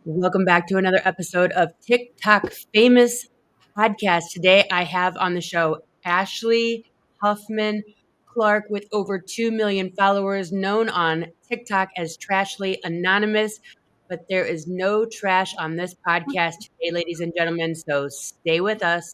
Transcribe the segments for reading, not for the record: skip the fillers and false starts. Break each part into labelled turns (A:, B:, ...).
A: Welcome back to another episode of TikTok Famous Podcast. Today I have on the show Ashley Huffman Clark with over 2 million followers, known on TikTok as Trashly Anonymous. But there is no trash on this podcast today, ladies and gentlemen, so stay with us.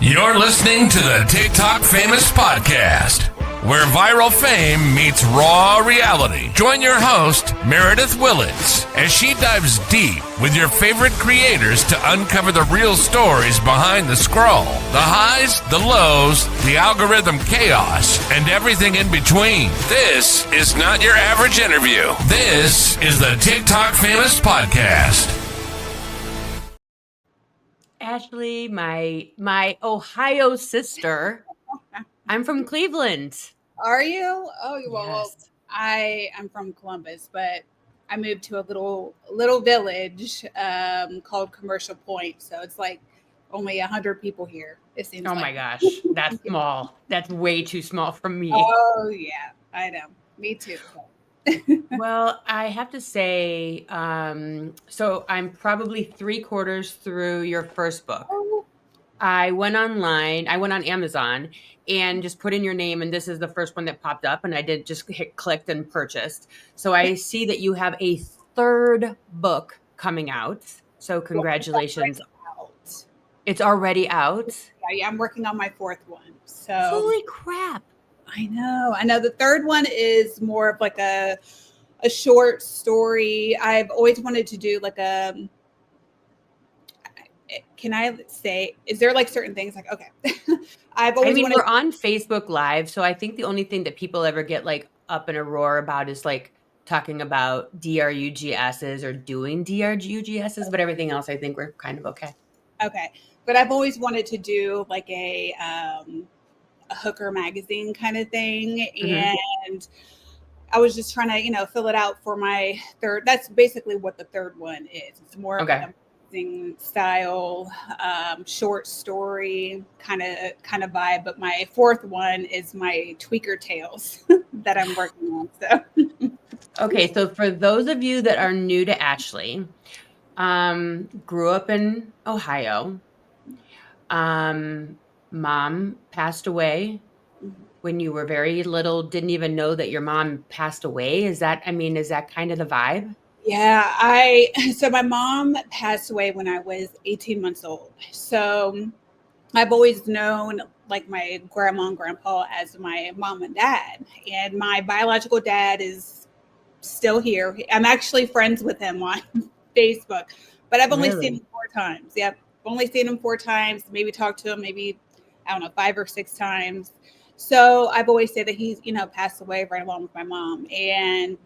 B: You're listening to the TikTok Famous Podcast, where viral fame meets raw reality. Join your host, Meredith Willits, as she dives deep with your favorite creators to uncover the real stories behind the scroll, the highs, the lows, the algorithm chaos, and everything in between. This is not your average interview. This is the TikTok Famous Podcast.
A: Ashley, my Ohio sister. I'm from Cleveland.
C: Are you? Oh, well,
A: Yes.
C: I am from Columbus, but I moved to a little village called Commercial Point. So it's like only 100 people here. It seems.
A: Oh
C: like.
A: my gosh, that's small. That's way too small for me.
C: Oh yeah, I know. Me too.
A: Well, I have to say, so I'm probably 3/4 through your first book.
C: Oh,
A: I went online, I went on Amazon and just put in your name, and this is the first one that popped up, and I did just hit clicked and purchased. So I see that you have a third book coming out. So congratulations.
C: out.
A: It's already out.
C: Yeah, I'm working on my fourth one. So
A: Holy crap.
C: I know. The third one is more of like a short story. I've always wanted to do like a. Can I say? Is there like certain things like okay? I've always wanted.
A: We're on Facebook Live, so I think the only thing that people ever get like up in a roar about is like talking about DRUGSs or doing DRUGSs, but everything else I think we're kind of okay.
C: Okay, but I've always wanted to do like a hooker magazine kind of thing, and I was just trying to fill it out for my third. That's basically what the third one is. It's more of like a magazine style, short story kind of vibe. But my fourth one is my tweaker tales that I'm working on. So
A: Okay, so for those of you that are new to Ashley, grew up in Ohio. Mom passed away when you were very little, didn't even know that your mom passed away. Is that kind of the vibe?
C: Yeah, so my mom passed away when I was 18 months old. So I've always known like my grandma and grandpa as my mom and dad. And my biological dad is still here. I'm actually friends with him on Facebook, but I've only seen him 4 times. Yep. Only seen him 4 times, maybe talked to him, maybe, I don't know, 5 or 6 times. So I've always said that he's, passed away right along with my mom. And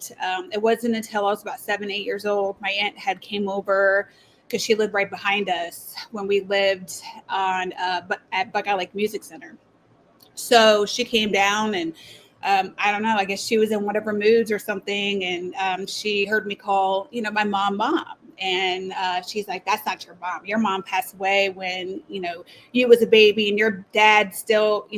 C: it wasn't until I was about 7, 8 years old, my aunt had came over because she lived right behind us when we lived at Buckeye Lake Music Center. So she came down and I don't know, I guess she was in whatever moods or something. And she heard me call, my mom. And she's like, that's not your mom. Your mom passed away when, you was a baby and your dad's still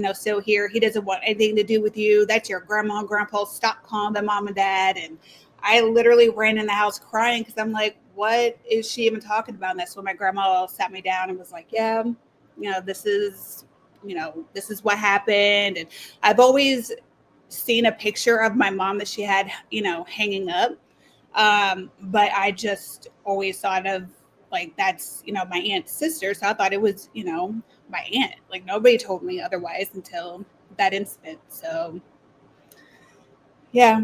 C: here. He doesn't want anything to do with you. That's your grandma and grandpa. Stop calling them mom and dad. And I literally ran in the house crying because I'm like, what is she even talking about? And that's when my grandma sat me down and was like, yeah, this is what happened. And I've always seen a picture of my mom that she had, hanging up. But I just always thought of like, that's, my aunt's sister. So I thought it was, my aunt. Like nobody told me otherwise until that incident. So yeah,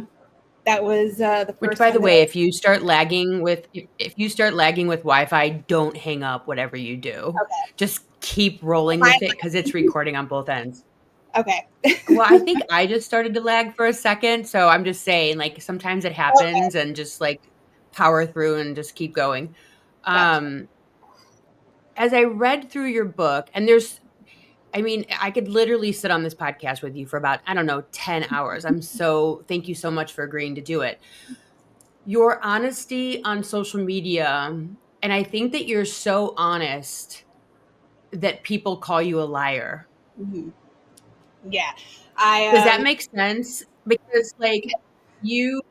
C: that was the first.
A: Which, by the way, if you start lagging with Wi-Fi, don't hang up whatever you do.
C: Okay.
A: Just keep rolling with it because it's recording on both ends.
C: Okay.
A: Well, I think I just started to lag for a second, so I'm just saying, like, sometimes it happens, and just like power through and just keep going.
C: Gotcha.
A: As I read through your book, and I could literally sit on this podcast with you for about, 10 hours. Thank you so much for agreeing to do it. Your honesty on social media, and I think that you're so honest that people call you a liar.
C: Mm-hmm. Yeah.
A: Does that make sense? Because like you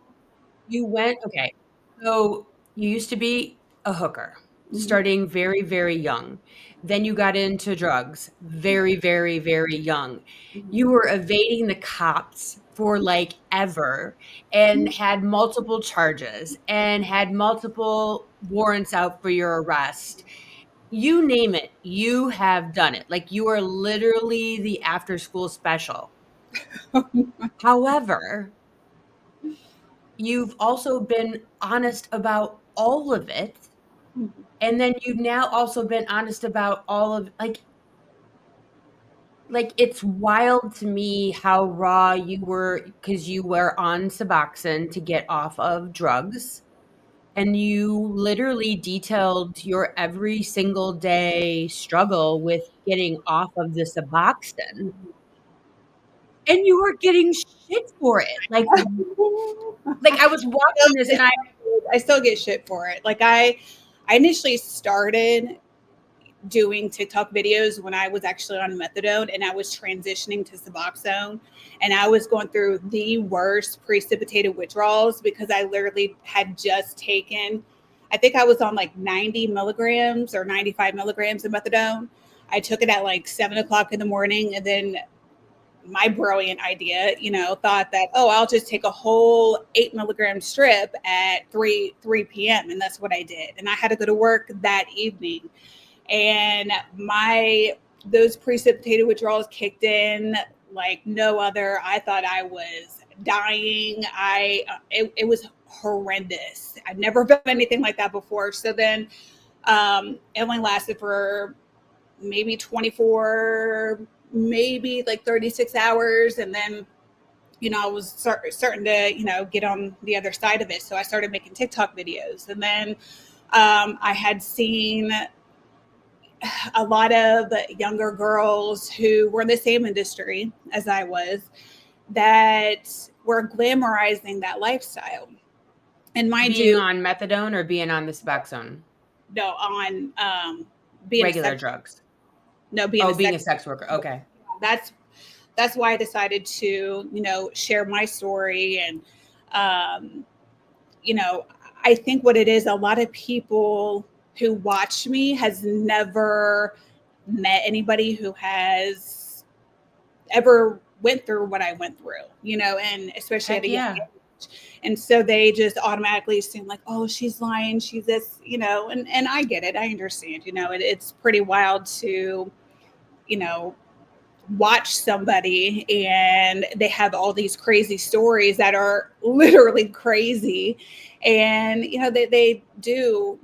A: went, okay. So you used to be a hooker,
C: Mhm.
A: starting very, very young. Then you got into drugs very, very, very young.
C: Mhm.
A: You were evading the cops for like ever and had multiple charges and had multiple warrants out for your arrest. You name it, you have done it. Like you are literally the after school special. However, you've also been honest about all of it. And then you've now also been honest about all of like it's wild to me how raw you were because you were on Suboxone to get off of drugs. And you literally detailed your every single day struggle with getting off of the Suboxone. And you were getting shit for it. Like I was watching this and
C: I still get shit for it. Like I initially started doing TikTok videos when I was actually on methadone and I was transitioning to Suboxone, and I was going through the worst precipitated withdrawals because I literally had just taken, I think I was on like 90 milligrams or 95 milligrams of methadone. I took it at like 7 o'clock in the morning, and then my brilliant idea, thought that, oh, I'll just take a whole 8 milligram strip at 3 p.m. And that's what I did. And I had to go to work that evening. And those precipitated withdrawals kicked in like no other. I thought I was dying. It was horrendous. I'd never felt anything like that before. So then it only lasted for maybe 24, maybe like 36 hours. And then, I was starting to, get on the other side of it. So I started making TikTok videos. And then I had seen a lot of younger girls who were in the same industry as I was that were glamorizing that lifestyle. And mind
A: being
C: you,
A: on methadone or being on the Suboxone?
C: no, on being a
A: Regular
C: sex,
A: drugs.
C: no, being
A: Oh,
C: a
A: being a
C: sex.
A: sex worker. Okay.
C: That's that's why I decided to, share my story. And um, you know, I think what it is, a lot of people who watch me has never met anybody who has ever went through what I went through, and especially at
A: Heck
C: a young
A: yeah.
C: age. And so they just automatically assume like, oh, she's lying, she's this, and I get it. I understand, it's pretty wild to, you know, watch somebody and they have all these crazy stories that are literally crazy. And, they do,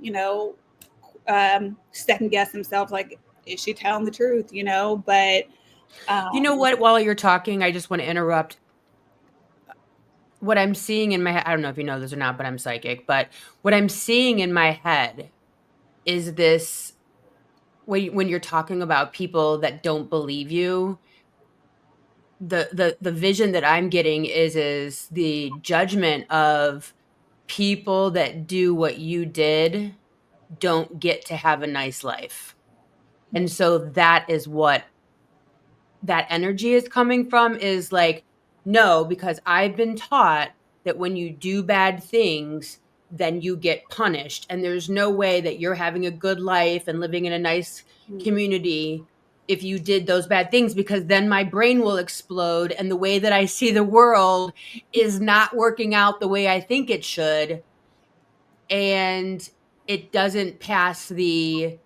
C: second guess themselves like, is she telling the truth, But
A: You know what? While you're talking, I just want to interrupt. What I'm seeing in my head, I don't know if you know this or not, but I'm psychic. But what I'm seeing in my head is this when you're talking about people that don't believe you, the vision that I'm getting is the judgment of people that do what you did don't get to have a nice life. And so that is what that energy is coming from is like, no, because I've been taught that when you do bad things, then you get punished. And there's no way that you're having a good life and living in a nice community if you did those bad things, because then my brain will explode. And the way that I see the world is not working out the way I think it should. And it doesn't pass the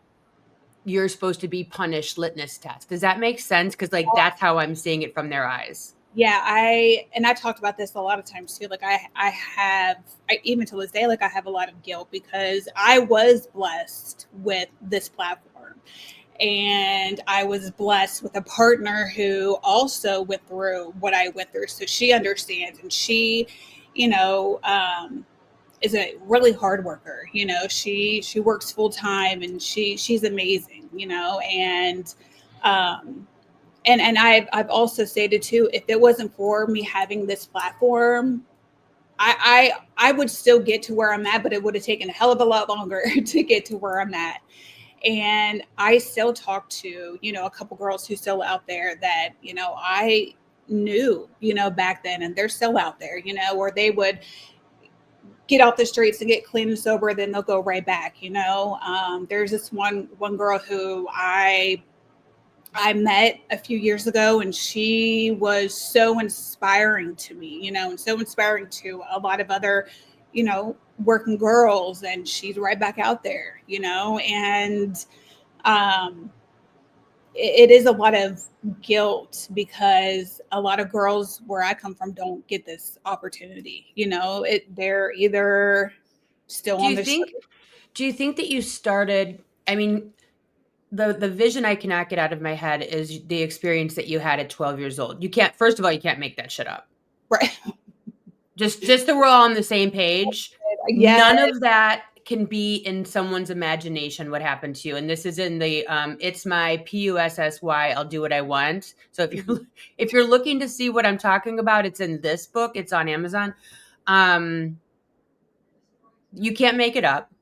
A: you're supposed to be punished litmus test. Does that make sense? Because like that's how I'm seeing it from their eyes.
C: yeah, I talked about this a lot of times too. Like even to this day, like I have a lot of guilt because I was blessed with this platform. And I was blessed with a partner who also went through what I went through. So she understands, and she, you know, is a really hard worker. She works full time, and she's amazing. Um, and I've also stated too, if it wasn't for me having this platform, I would still get to where I'm at, but it would have taken a hell of a lot longer to get to where I'm at. And I still talk to, a couple girls who's still out there that, I knew, back then, and they're still out there, or they would get off the streets and get clean and sober, then they'll go right back. There's this one girl who I met a few years ago, and she was so inspiring to me, and so inspiring to a lot of other, working girls. And she's right back out there, and um, it is a lot of guilt because a lot of girls where I come from don't get this opportunity. They're either still
A: Do
C: on
A: you
C: the
A: think do you think that you started, I mean, the vision I cannot get out of my head is the experience that you had at 12 years old. You can't, first of all, you can't make that shit up.
C: right.
A: Just so we're all on the same page.
C: Yeah.
A: None of that can be in someone's imagination what happened to you. And this is in the it's my PUSSY, I'll do what I want. So if you're looking to see what I'm talking about, it's in this book. It's on Amazon. You can't make it up.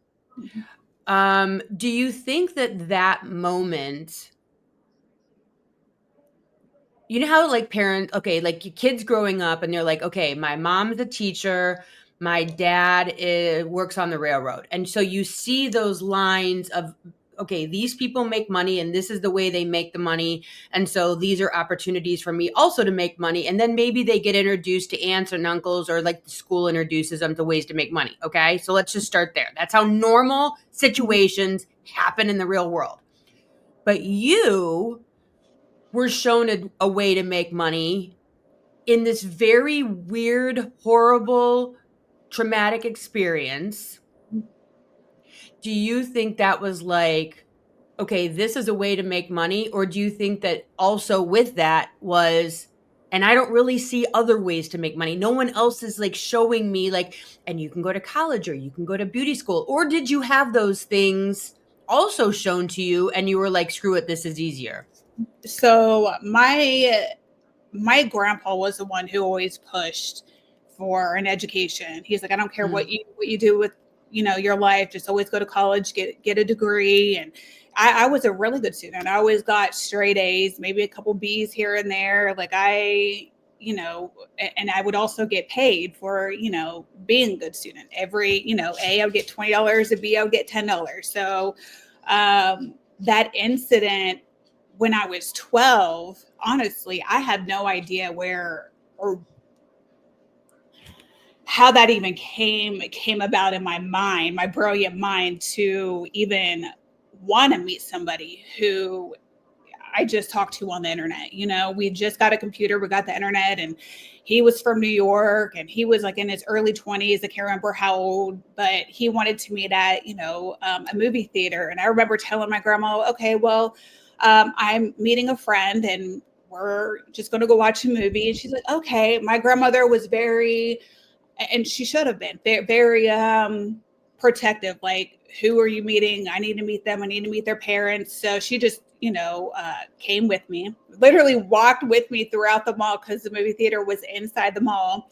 A: Do you think that moment, you know how like parents, okay, like your kids growing up and they're like, okay, my mom's a teacher, my dad works on the railroad. And so you see those lines of, okay, these people make money and this is the way they make the money. And so these are opportunities for me also to make money. And then maybe they get introduced to aunts and uncles, or like the school introduces them to ways to make money. Okay. So let's just start there. That's how normal situations happen in the real world. But you were shown a way to make money in this very weird, horrible, traumatic experience. Do you think that was like, okay, this is a way to make money? Or do you think that also with that was, and I don't really see other ways to make money. No one else is like showing me like, and you can go to college or you can go to beauty school. Or did you have those things also shown to you and you were like, screw it, this is easier?
C: So my grandpa was the one who always pushed for an education. He's like, I don't care what you do with your life, just always go to college, get a degree. And I was a really good student. I always got straight A's, maybe a couple B's here and there. Like and I would also get paid for being a good student. Every A I would get $20, a B I would get $10. So that incident when I was 12, honestly, I had no idea where or how that even came about in my mind, my brilliant mind, to even want to meet somebody who I just talked to on the internet. We just got a computer, we got the internet, and he was from New York and he was like in his early 20s. I can't remember how old, but he wanted to meet at, a movie theater. And I remember telling my grandma, okay, well, I'm meeting a friend and we're just going to go watch a movie. And she's like, okay. My grandmother was very, and she should have been very protective. Like, who are you meeting? I need to meet them. I need to meet their parents. So she just, came with me, literally walked with me throughout the mall because the movie theater was inside the mall.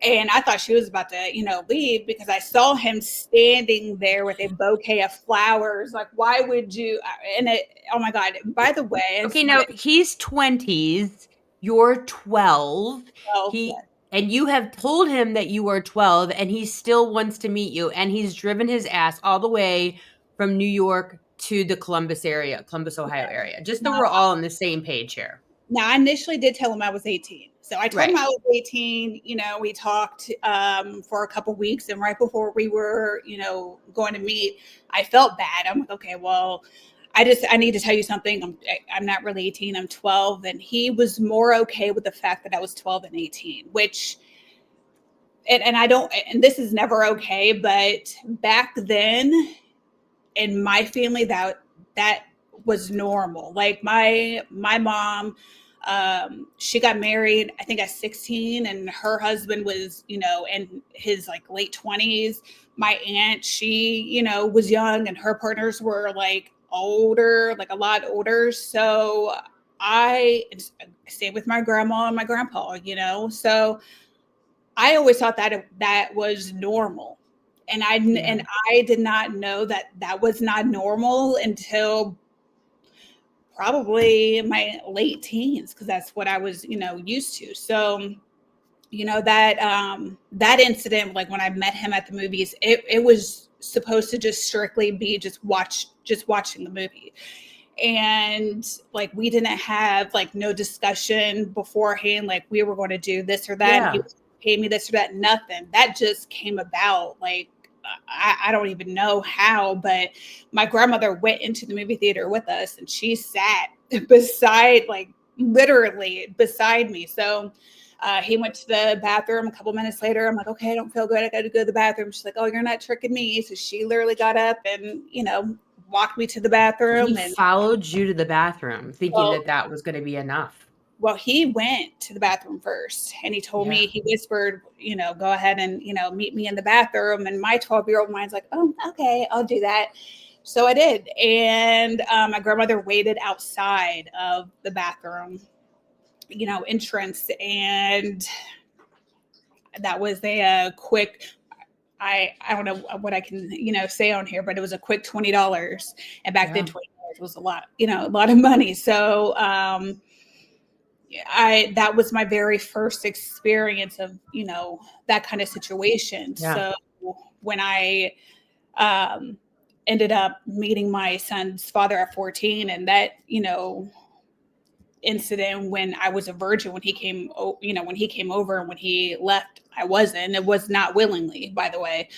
C: And I thought she was about to, leave because I saw him standing there with a bouquet of flowers. Like, why would you? Oh my God. By the way.
A: Okay, now he's 20s, you're 12. And you have told him that you are 12 and he still wants to meet you. And he's driven his ass all the way from New York to the Columbus, Ohio area. Just so we're all on the same page here.
C: Now, I initially did tell him I was 18. So I told him I was 18. We talked for a couple of weeks. And right before we were, going to meet, I felt bad. I'm like, okay, well, I need to tell you something. I'm not really 18. I'm 12. And he was more okay with the fact that I was 12 and 18, which, and I don't, and this is never okay. But back then in my family, that was normal. Like my mom, she got married, I think at 16, and her husband was, in his like late 20s. My aunt, she, was young and her partners were like older, like a lot older. So I stayed with my grandma and my grandpa, so I always thought that was normal. And I did not know that was not normal until probably my late teens, because that's what I was, used to. So that incident, like when I met him at the movies, it was supposed to just strictly be just watching the movie. And like we didn't have like no discussion beforehand, like we were going to do this or that, and he
A: Yeah.
C: was pay me this or that. Nothing. That just came about. Like I don't even know how, but my grandmother went into the movie theater with us, and she sat beside, like literally beside me. So he went to the bathroom a couple minutes later. I'm like, okay, I don't feel good. I got to go to the bathroom. She's like, oh, you're not tricking me. So she literally got up and, walked me to the
A: He
C: bathroom. And
A: followed you to the bathroom thinking
C: well,
A: that that was going to be enough.
C: well, he went to the bathroom first, and he told
A: Yeah.
C: me, he whispered, go ahead and, meet me in the bathroom. And my 12-year-old mind's like, oh, okay, I'll do that. So I did. And my grandmother waited outside of the bathroom, entrance. And that was a quick, I don't know what I can, say on here, but it was a quick $20. And back then
A: Yeah.
C: $20 was a lot, a lot of money. So that was my very first experience of, that kind of situation.
A: Yeah.
C: So when I um ended up meeting my son's father at 14, and that, incident when I was a virgin, when he came, when he came over, and when he left, I wasn't. It was not willingly, by the way.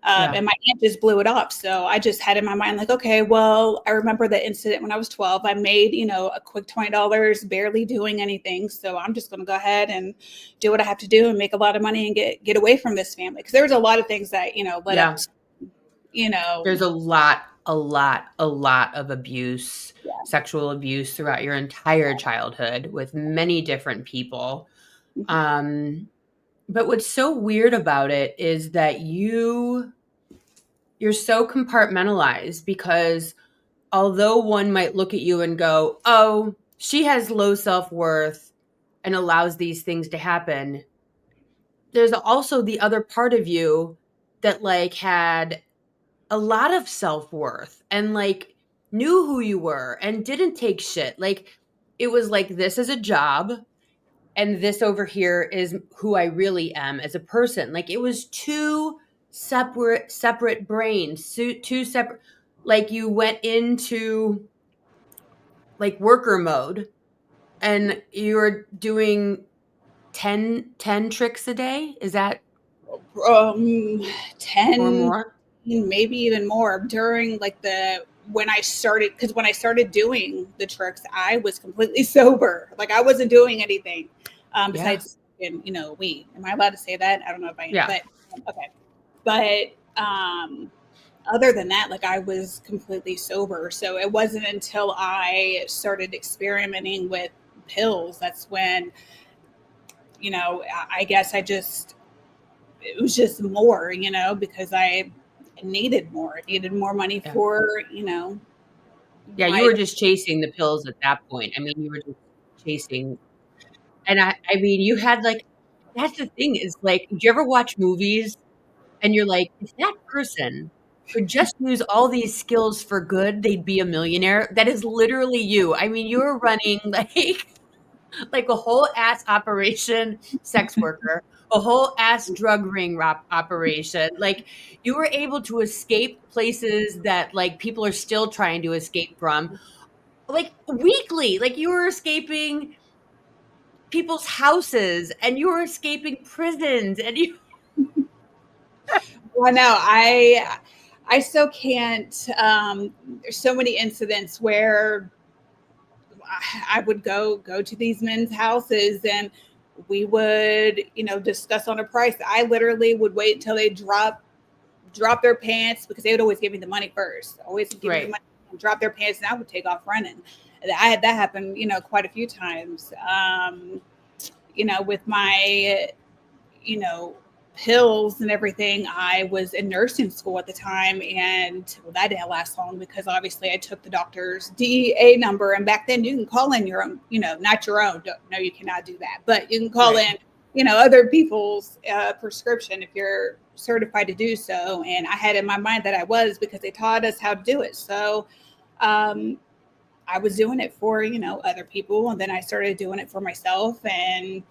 A: Yeah.
C: And my aunt just blew it off. So I just had in my mind, like, okay, well, I remember the incident when I was 12. I made, a quick $20, barely doing anything. So I'm just going to go ahead and do what I have to do and make a lot of money and get away from this family. Because there was a lot of things that, led up to,
A: There's a lot of abuse,
C: yeah.
A: sexual abuse throughout your entire childhood with many different people. But what's so weird about it is that you're so compartmentalized, because although one might look at you and go, oh, she has low self-worth and allows these things to happen, there's also the other part of you that like had a lot of self-worth and like knew who you were and didn't take shit. Like it was like, this is a job and this over here is who I really am as a person. Like it was two separate brains, two separate, like you went into like worker mode and you were doing 10 tricks a day. Is that
C: 10,
A: or more?
C: maybe even more during like when I started, because when I started doing the tricks, I was completely sober. Like I wasn't doing anything
A: Yeah.
C: besides, weed. Am I allowed to say that? I don't know if I am,
A: Yeah.
C: but okay. But other than that, like I was completely sober. So it wasn't until I started experimenting with pills that's when, I guess it was just more, because I needed more. I needed more money
A: Yeah.
C: for,
A: Yeah, you
C: my
A: were just chasing the pills at that point. I mean, you were just chasing, and I mean, you had like, that's the thing is like, do you ever watch movies and you're like, if that person could just use all these skills for good, they'd be a millionaire? That is literally you. I mean, you're running like a whole ass operation sex worker, a whole ass drug ring operation. Like you were able to escape places that like people are still trying to escape from, like weekly. Like you were escaping people's houses and you were escaping prisons and you
C: well, no, I still can't. There's so many incidents where I would go to these men's houses, and we would, discuss on a price. I literally would wait until they drop their pants, because they would always give me the money first. Always give me the
A: right.
C: money and drop their pants, and I would take off running. I had that happen, quite a few times. With my, you know, pills and everything, I was in nursing school at the time, and well, that didn't last long because obviously I took the doctor's DEA number, and back then you can call in your own, not your own. No, you cannot do that, but you can call
A: Right.
C: in, other people's prescription if you're certified to do so. And I had in my mind that I was, because they taught us how to do it. So um, I was doing it for, other people, and then I started doing it for myself. And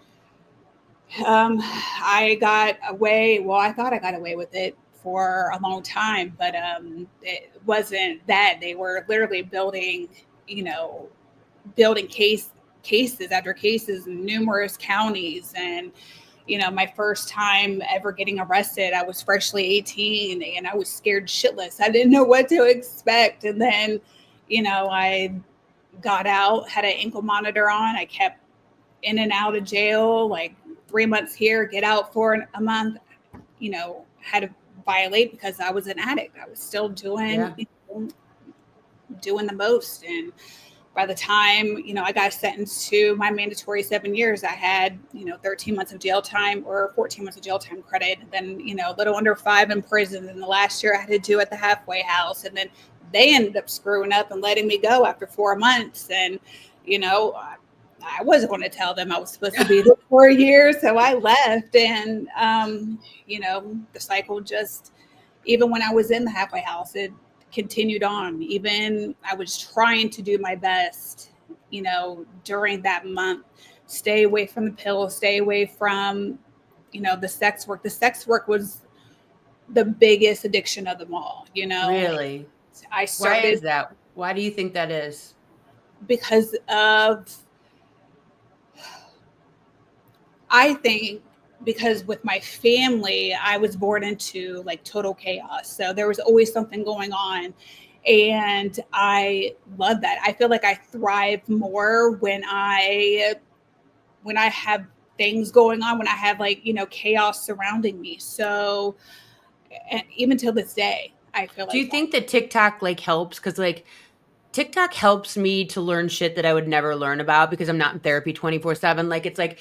C: I got away. Well, I thought I got away with it for a long time, but it wasn't that. They were literally building, you know, building cases after cases in numerous counties. And my first time ever getting arrested, I was freshly 18, and I was scared shitless. I didn't know what to expect. And then I got out, had an ankle monitor on. I kept in and out of jail, like 3 months here, get out for a month. Had to violate because I was an addict. I was still doing
A: Yeah.
C: doing the most. And by the time I got sentenced to my mandatory 7 years, I had 13 months of jail time or 14 months of jail time credit. Then a little under 5 in prison. And the last year I had to do at the halfway house. And then they ended up screwing up and letting me go after 4 months. And I wasn't going to tell them I was supposed to be there for a year, so I left. And the cycle just, even when I was in the halfway house, it continued on. Even I was trying to do my best, during that month, stay away from the pills, stay away from, the sex work. The sex work was the biggest addiction of them all.
A: Really?
C: I
A: Why
C: started
A: is that? Why do you think that is?
C: because of, I think, because with my family, I was born into like total chaos. So there was always something going on. And I love that. I feel like I thrive more when I have things going on, when I have like, chaos surrounding me. So and even till this day, I feel
A: Do
C: like
A: you
C: that.
A: think that TikTok like helps? Because like TikTok helps me to learn shit that I would never learn about because I'm not in therapy 24/7. Like it's like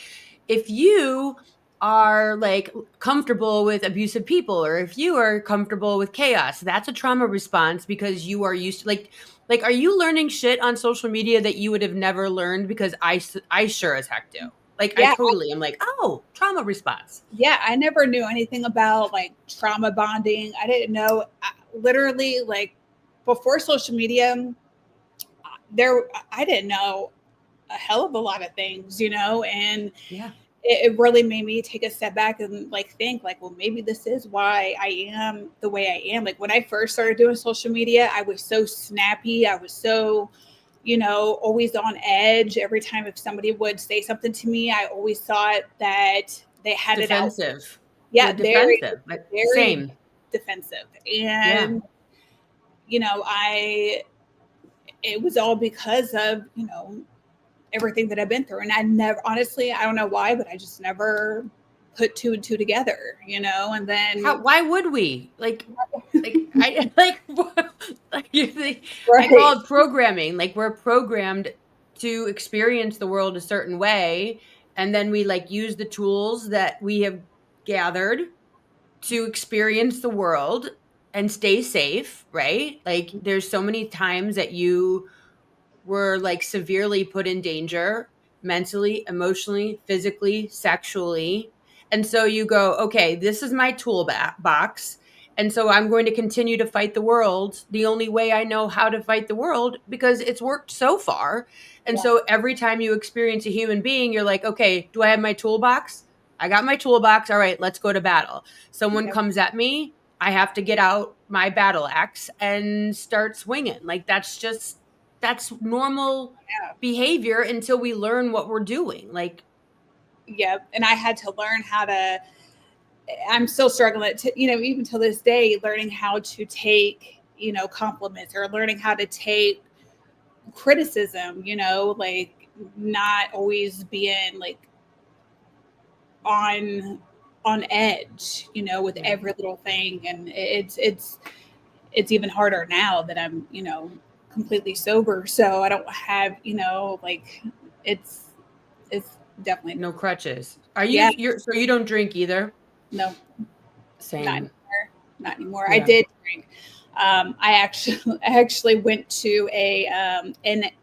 A: if you are like comfortable with abusive people or if you are comfortable with chaos, that's a trauma response because you are used to like are you learning shit on social media that you would have never learned because I sure as heck do. Like I
C: Yeah,
A: totally am like, "Oh, trauma response."
C: yeah, I never knew anything about like trauma bonding. I didn't know, literally, like, before social media, there I didn't know a hell of a lot of things, and
A: Yeah.
C: it really made me take a step back and like think like, well, maybe this is why I am the way I am. Like when I first started doing social media, I was so snappy. I was so, always on edge. Every time if somebody would say something to me, I always thought that they had it out.
A: Defensive. You're
C: Yeah, very,
A: defensive. Like
C: very
A: same.
C: defensive.
A: Yeah.
C: And, I it was all because of, everything that I've been through. And I never, honestly, I don't know why, but I just never put two and two together, and
A: How
C: then,
A: why would we? Like I like you think I
C: right.
A: call it programming. Like we're programmed to experience the world a certain way and then we like use the tools that we have gathered to experience the world and stay safe, right? Like there's so many times that you were like severely put in danger mentally, emotionally, physically, sexually. And so you go, okay, this is my box. And so I'm going to continue to fight the world the only way I know how to fight the world because it's worked so far. And
C: Yeah.
A: so every time you experience a human being, you're like, okay, do I have my toolbox? I got my toolbox. All right, let's go to battle. Someone
C: Yep.
A: comes at me. I have to get out my battle axe and start swinging. Like that's normal
C: Yeah.
A: behavior until we learn what we're doing. Like,
C: Yep. And I had to learn how to, I'm still struggling to, even till this day, learning how to take, compliments, or learning how to take criticism, like not always being like on on edge, with
A: yeah.
C: every little thing. And it's even harder now that I'm, completely sober. So I don't have, like, it's it's definitely
A: No
C: difficult.
A: crutches. Are
C: Yeah,
A: you're so you don't drink either?
C: no, not
A: Same.
C: anymore. Not anymore. I
A: Yeah.
C: did drink. I actually I actually went to an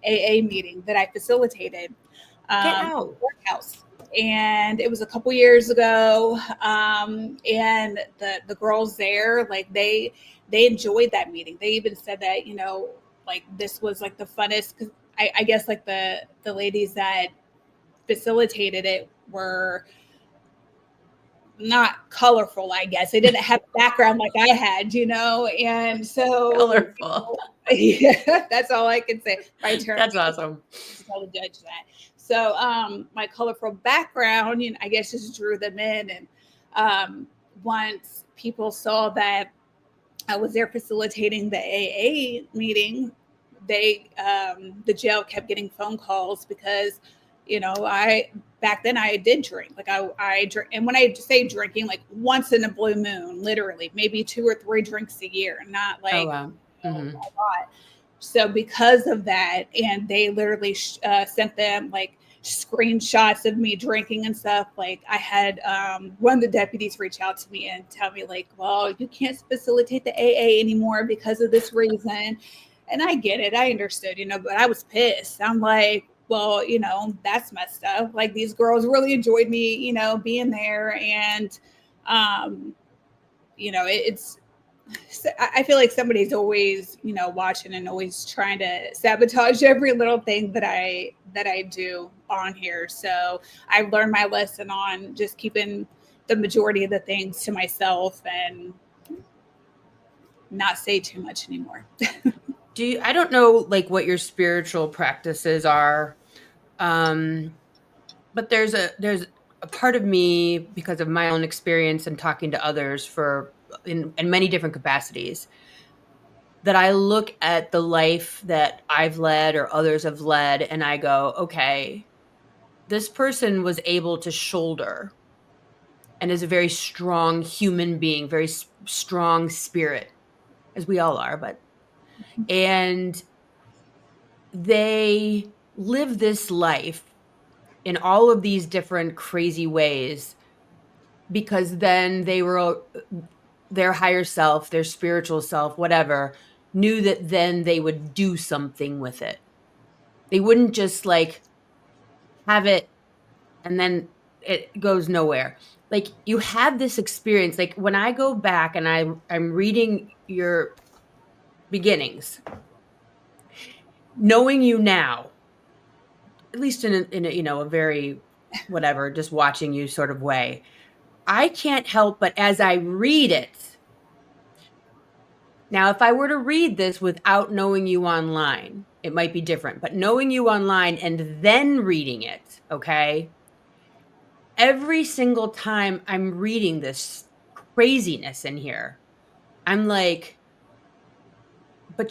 C: AA meeting that I facilitated,
A: Get
C: at
A: out.
C: the workhouse, and it was a couple years ago. And the girls there, like they enjoyed that meeting. They even said that, like this was like the funnest. Cause I guess like the ladies that facilitated it were not colorful, I guess. They didn't have a background like I had, and so
A: Colorful.
C: yeah, that's all I can say. My turn.
A: That's awesome.
C: To tell the judge that. So my colorful background, I guess just drew them in. And once people saw that I was there facilitating the AA meeting, the jail kept getting phone calls because, I back then I did drink. Like I drink, and when I say drinking, like once in a blue moon, literally, maybe 2 or 3 drinks a year, not like
A: Oh, wow. Mm-hmm.
C: a lot. So because of that, and they literally sent them like screenshots of me drinking and stuff. Like I had one of the deputies reach out to me and tell me like, well, you can't facilitate the AA anymore because of this reason. And I get it. I understood, but I was pissed. I'm like, well, that's messed up. Like these girls really enjoyed me, being there. And, it's, I feel like somebody's always, watching and always trying to sabotage every little thing that I do on here. So I've learned my lesson on just keeping the majority of the things to myself and not say too much anymore.
A: I don't know like what your spiritual practices are. But there's a part of me, because of my own experience and talking to others in many different capacities, that I look at the life that I've led or others have led and I go, okay, this person was able to shoulder and is a very strong human being, very strong spirit, as we all are, and they live this life in all of these different crazy ways because then their higher self, their spiritual self, whatever, knew that then they would do something with it. They wouldn't just like have it and then it goes nowhere. Like you have this experience. Like when I go back and I'm reading your beginnings, knowing you now, at least in a a very whatever, just watching you sort of way, I can't help but as I read it. Now, if I were to read this without knowing you online, it might be different, but knowing you online and then reading it, okay? Every single time I'm reading this craziness in here, I'm like, but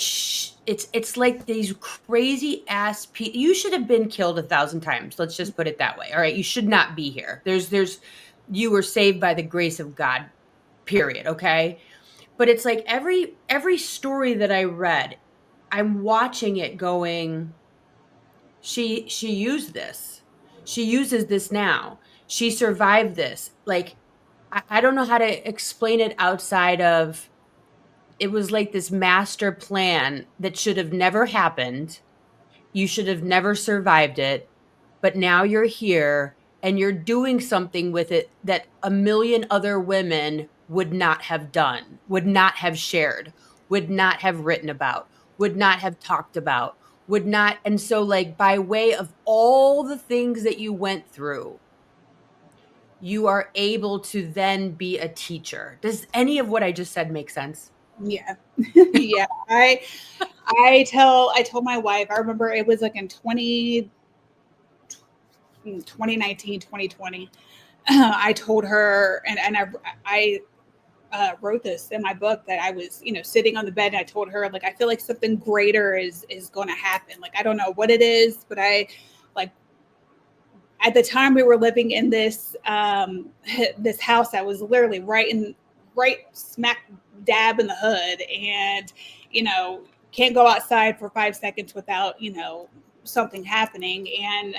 A: it's like these crazy ass people. You should have been killed 1,000 times. Let's just put it that way. All right, you should not be here. You were saved by the grace of God. Period. Okay, but it's like every story that I read, I'm watching it going, she used this. She uses this now. She survived this. Like I don't know how to explain it outside of it was like this master plan that should have never happened. You should have never survived it, but now you're here and you're doing something with it that a million other women would not have done, would not have shared, would not have written about, would not have talked about, would not. And so, like, by way of all the things that you went through, you are able to then be a teacher. Does any of what I just said make sense?
C: Yeah. Yeah. I told my wife, I remember it was like in 2019, 2020. I told her, and I wrote this in my book that I was, sitting on the bed and I told her, like, I feel like something greater is going to happen. Like, I don't know what it is, but like, at the time we were living in this, this house that was literally right smack dab in the hood. And, can't go outside for 5 seconds without, something happening. And,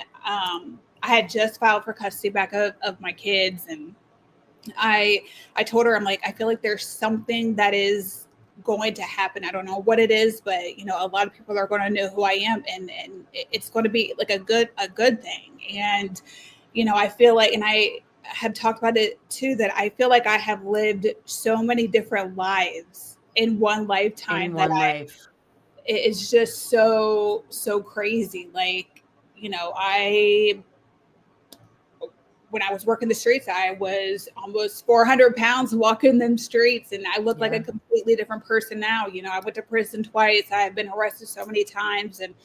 C: I had just filed for custody back of my kids, and I told her, I'm like, I feel like there's something that is going to happen. I don't know what it is, but a lot of people are going to know who I am, and it's going to be like a good thing. And I feel like, and I have talked about it too, that I feel like I have lived so many different lives in one lifetime
A: In one life.
C: it's just so crazy. Like, I when I was working the streets, I was almost 400 pounds walking them streets, and I look like a completely different person now. You know, I went to prison twice. I have been arrested so many times, and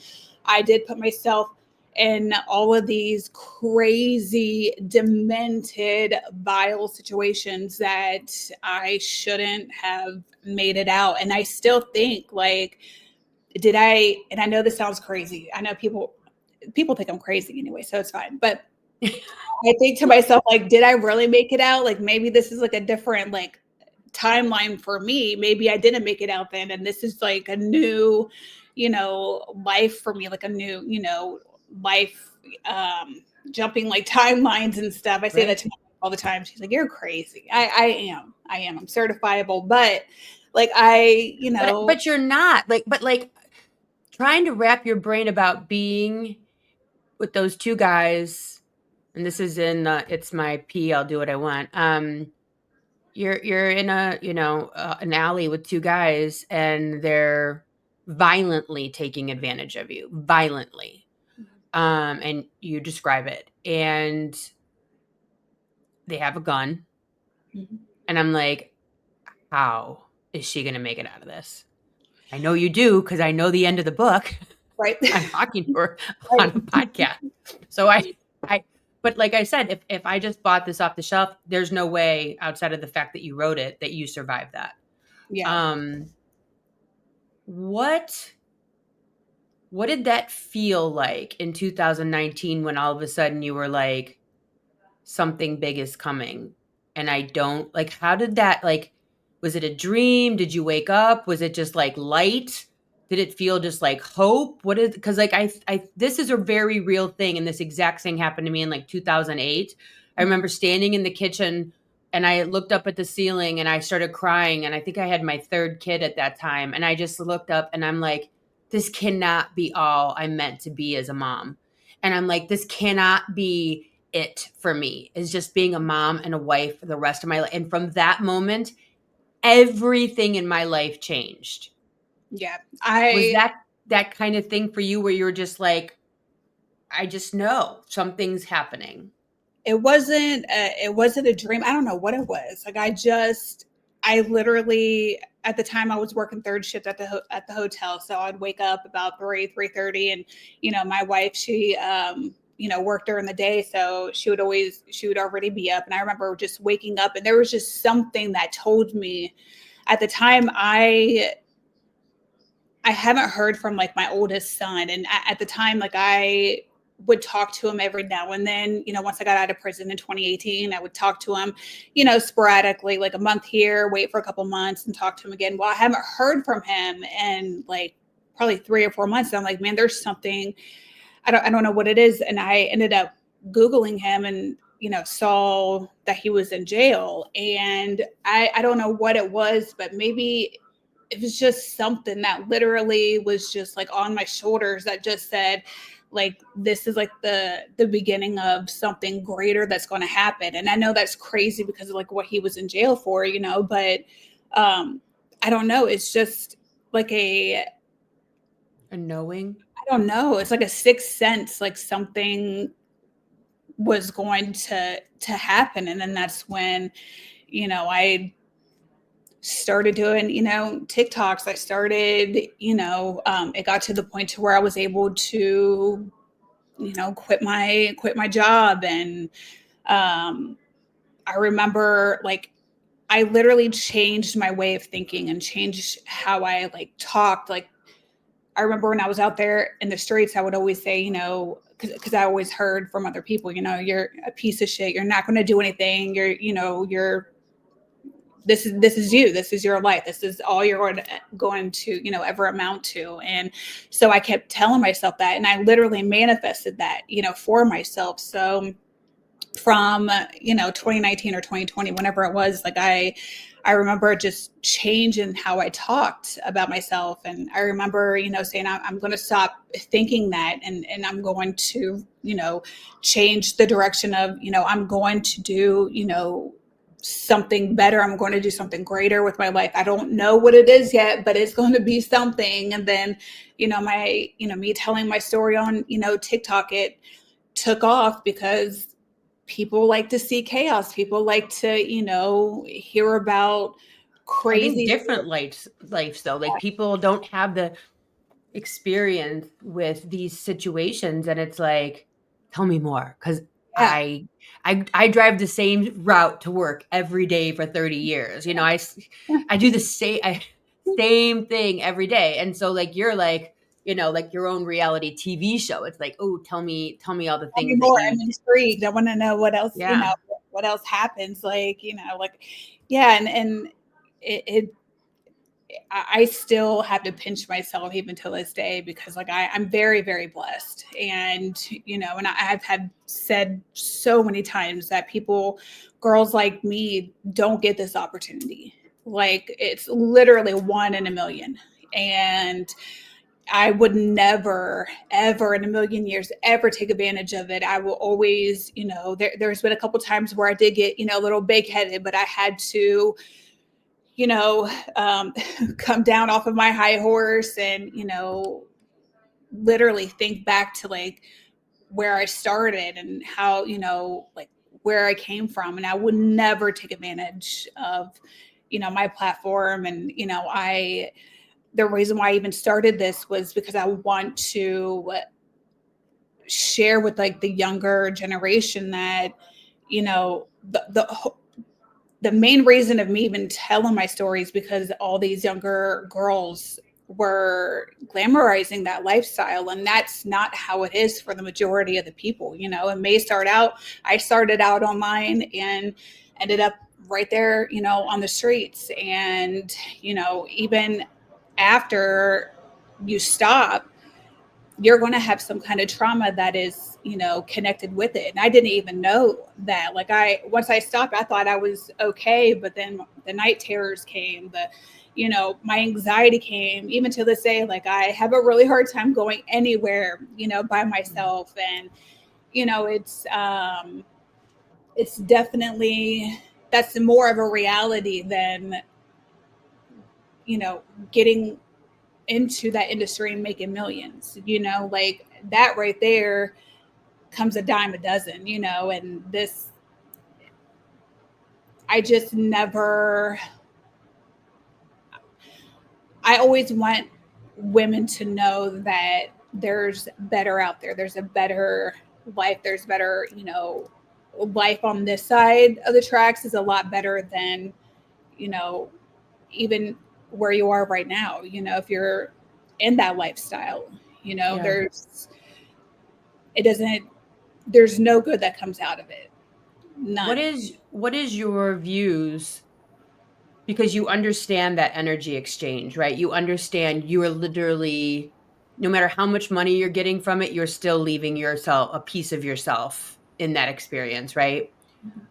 C: I did put myself in all of these crazy, demented, vile situations that I shouldn't have made it out. And I still think, like, and I know this sounds crazy. I know people think I'm crazy anyway, so it's fine. But I think to myself, like, did I really make it out? Like, maybe this is like a different, like, timeline for me. Maybe I didn't make it out then, and this is like a new, you know, life for me, like a new, you know, life, jumping like timelines and stuff. I say that to my mom all the time. She's like, "You're crazy." I am. I'm certifiable, but like you know,
A: but you're not like trying to wrap your brain about being with those two guys, and this is in it's my P, I'll do what I want. You're in a, you know, an alley with two guys, and they're violently taking advantage of you, violently. And you describe it, and they have a gun, and I'm like, how is she going to make it out of this? I know you do, because I know the end of the book.
C: right?
A: I'm talking to her on a podcast. So but like I said, if I just bought this off the shelf, there's no way outside of the fact that you wrote it that you survived that.
C: Yeah.
A: What did that feel like in 2019 when all of a sudden you were like, something big is coming? And I don't like, how did that, like, was it a dream? Did you wake up? Was it just like light? Did it feel just like hope? What is, because like this is a very real thing, and this exact thing happened to me in like 2008. I remember standing in the kitchen, and I looked up at the ceiling, and I started crying, and I think I had my third kid at that time, and I just looked up, and I'm like, this cannot be all I'm meant to be as a mom. And I'm like, this cannot be it for me, is just being a mom and a wife for the rest of my life. And from that moment, everything in my life changed.
C: Yeah.
A: Was that kind of thing for you, where you were just like, I just know something's happening?
C: It wasn't a dream. I don't know what it was. Like, I literally, at the time I was working third shift at the hotel, so I'd wake up about 3:30, and you know, my wife, she you know, worked during the day, so she would already be up. And I remember just waking up, and there was just something that told me at the time. I haven't heard from like my oldest son. And at the time, like, I would talk to him every now and then. You know, once I got out of prison in 2018, I would talk to him, you know, sporadically, like a month here, wait for a couple months and talk to him again. Well, I haven't heard from him in like probably 3 or 4 months. And I'm like, man, there's something, I don't know what it is. And I ended up Googling him, and, you know, saw that he was in jail. And I don't know what it was, but maybe it was just something that literally was just like on my shoulders, that just said, like, this is like the beginning of something greater that's going to happen. And I know that's crazy because of like what he was in jail for, you know, but I don't know. It's just like a
A: knowing.
C: I don't know. It's like a sixth sense, like something was going to happen. And then that's when, you know, I started doing, you know, TikToks. I started, you know, it got to the point to where I was able to, you know, quit my job. And I remember, like, I literally changed my way of thinking and changed how I like talked. Like, I remember when I was out there in the streets, I would always say, you know, because I always heard from other people, you know, you're a piece of shit. You're not going to do anything. This is you. This is your life. This is all you're going to, you know, ever amount to. And so I kept telling myself that, and I literally manifested that, you know, for myself. So from, you know, 2019 or 2020, whenever it was, like, I remember just changing how I talked about myself. And I remember, you know, saying, I'm going to stop thinking that, and I'm going to, you know, change the direction of, you know, I'm going to do, you know, something better. I'm going to do something greater with my life. I don't know what it is yet, but it's going to be something. And then, you know, me telling my story on, you know, TikTok, it took off because people like to see chaos. People like to, hear about
A: I think
C: crazy.
A: different lives though. Like people don't have the experience with these situations, and it's like, tell me more, because
C: Yeah.
A: I drive the same route to work every day for 30 years. I do the same thing every day, and so like you're like, like your own reality TV show. It's like, oh, tell me all the
C: Tell me
A: things that
C: more.
A: you.
C: I'm intrigued. I want to know what else,
A: Yeah.
C: what else happens. Like, yeah. And it I still have to pinch myself even to this day, because like I'm very, very blessed. And, and I've had said so many times that girls like me don't get this opportunity. Like it's literally one in a million. And I would never, ever in a million years, ever take advantage of it. I will always, there's been a couple times where I did get, a little big headed, but I had to, you know, um, come down off of my high horse and, literally think back to like where I started and how, like where I came from. And I would never take advantage of, my platform. And, the reason why I even started this was because I want to share with like the younger generation that, the main reason of me even telling my stories, because all these younger girls were glamorizing that lifestyle, and that's not how it is for the majority of the people. It may start out, I started out online and ended up right there, on the streets. And even after you stop, you're going to have some kind of trauma that is, connected with it. And I didn't even know that. Like once I stopped, I thought I was okay. But then the night terrors came, my anxiety came. Even to this day, like I have a really hard time going anywhere, by myself. And, it's definitely, that's more of a reality than, getting into that industry and making millions, like that right there comes a dime a dozen, and this, I just never, I always want women to know that there's better out there. There's a better life. There's better, life on this side of the tracks is a lot better than, you know, even where you are right now. If you're in that lifestyle,
A: Yeah.
C: it doesn't, there's no good that comes out of it.
A: What
C: None.
A: is what is your views, because you understand that energy exchange, right? You understand you are literally, no matter how much money you're getting from it, you're still leaving yourself a piece of yourself in that experience, right?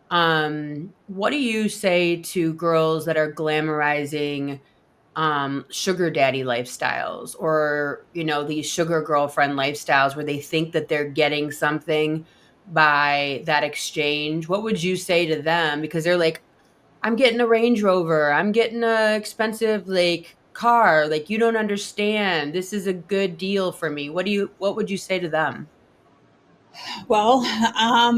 A: What do you say to girls that are glamorizing sugar daddy lifestyles, or these sugar girlfriend lifestyles, where they think that they're getting something by that exchange? What would you say to them? Because they're like, I'm getting a Range Rover, I'm getting a expensive like car, like you don't understand, this is a good deal for me. What would you say to them?
C: Well, I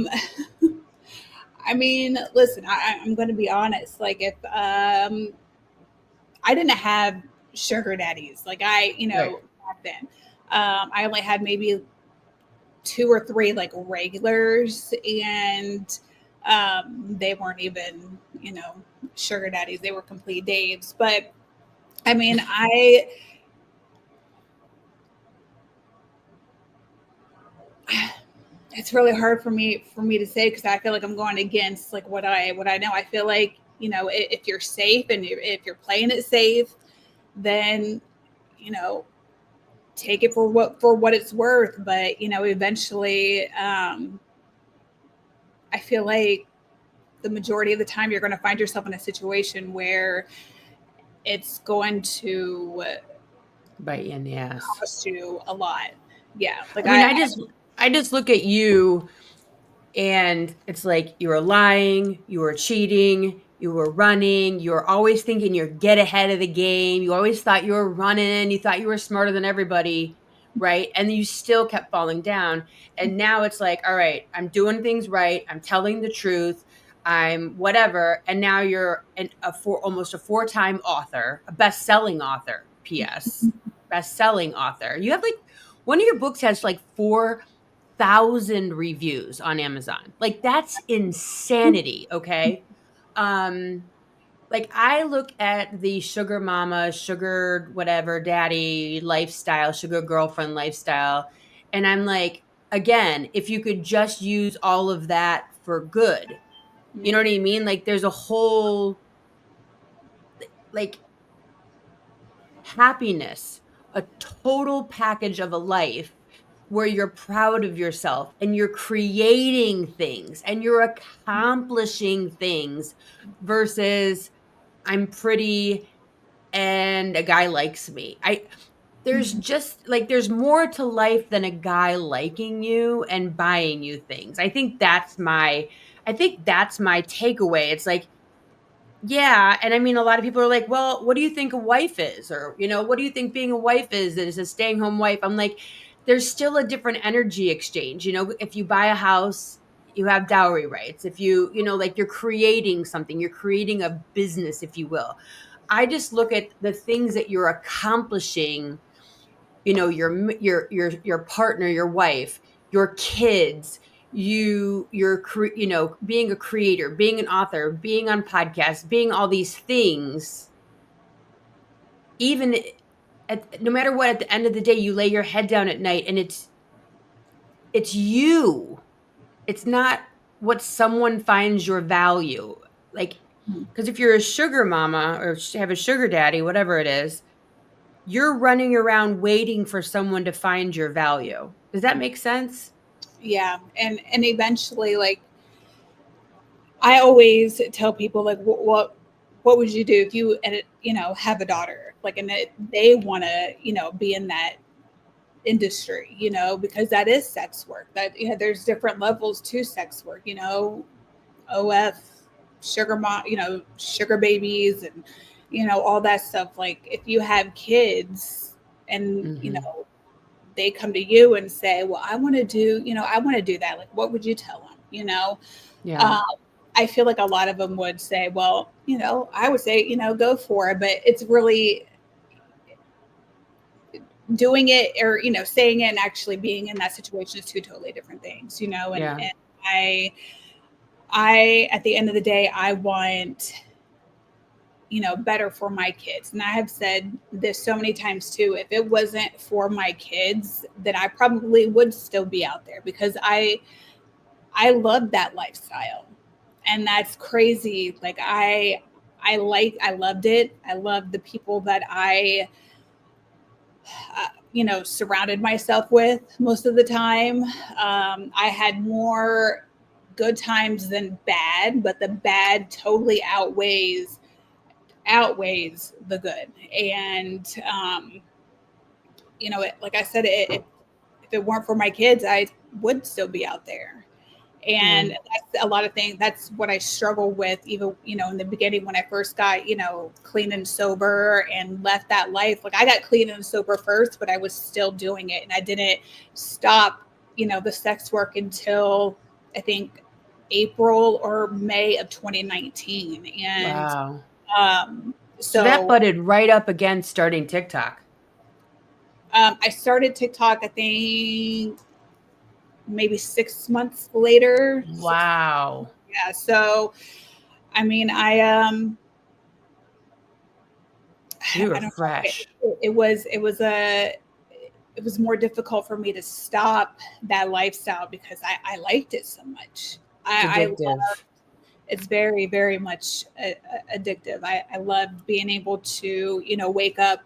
C: mean, listen, I'm going to be honest. Like, if I didn't have sugar daddies, like
A: Right.
C: back then, I only had maybe two or three like regulars, and they weren't even, sugar daddies. They were complete Daves. But I mean, it's really hard for me to say, because I feel like I'm going against like what I know. I feel like, if you're safe and if you're playing it safe, then, you know take it for what it's worth. But eventually, I feel like the majority of the time you're going to find yourself in a situation where it's going to
A: Bite you in the ass.
C: cost you a lot. Yeah, like
A: I mean, I just look at you, and it's like you were lying, you were cheating, you were running, you were always thinking you're get ahead of the game. You always thought you were running, you thought you were smarter than everybody. right? And you still kept falling down. And now it's like, all right, I'm doing things right. I'm telling the truth. I'm whatever. And now you're almost a 4-time author, a best-selling author, PS, best-selling author. You have like, one of your books has like 4,000 reviews on Amazon. Like, that's insanity. Okay. Like, I look at the sugar mama, sugar whatever daddy lifestyle, sugar girlfriend lifestyle, and I'm like, again, if you could just use all of that for good, you know what I mean? Like, there's a whole, like, happiness, a total package of a life where you're proud of yourself and you're creating things and you're accomplishing things versus I'm pretty and a guy likes me. There's just like, there's more to life than a guy liking you and buying you things. I think that's my takeaway. It's like, yeah, and I mean, a lot of people are like, "Well, what do you think a wife is?" Or, "What do you think being a wife is? Is a staying home wife?" I'm like, there's still a different energy exchange. If you buy a house, you have dowry rights. If like, you're creating something, you're creating a business, if you will. I just look at the things that you're accomplishing, your partner, your wife, your kids, being a creator, being an author, being on podcasts, being all these things. Even no matter what, at the end of the day, you lay your head down at night and it's you. It's not what someone finds your value. Like, because if you're a sugar mama or have a sugar daddy, whatever it is, you're running around waiting for someone to find your value. Does that make sense?
C: Yeah, and eventually, like, I always tell people, like, what would you do if you and have a daughter, like, and they want to be in that industry, because that is sex work. That there's different levels to sex work, OF, sugar mom, sugar babies, and all that stuff. Like, if you have kids and
A: Mhm.
C: they come to you and say, well, I want to do that, like, what would you tell them?
A: Yeah.
C: um, I feel like a lot of them would say, well, I would say, go for it. But it's really doing it, or saying it and actually being in that situation is two totally different things. And
A: Yeah.
C: I at the end of the day, I want better for my kids. And I have said this so many times too. If it wasn't for my kids, then I probably would still be out there, because I love that lifestyle. And that's crazy. Like, I loved it. I loved the people that I surrounded myself with most of the time. I had more good times than bad, but the bad totally outweighs the good. And like I said, if it weren't for my kids, I would still be out there.
A: Yeah.
C: And that's a lot of things. That's what I struggle with, even in the beginning, when I first got clean and sober and left that life. Like, I got clean and sober first, but I was still doing it, and I didn't stop the sex work until, I think, April or May of 2019. And
A: Wow.
C: um
A: So that
C: so
A: butted right up against starting TikTok.
C: I started TikTok, I think, maybe 6 months later.
A: Wow.
C: Yeah. So, I mean,
A: You
C: I
A: were
C: don't know.
A: fresh.
C: It was more difficult for me to stop that lifestyle, because I liked it so much.
A: It's
C: I
A: addictive.
C: It's very, very much addictive. I love being able to wake up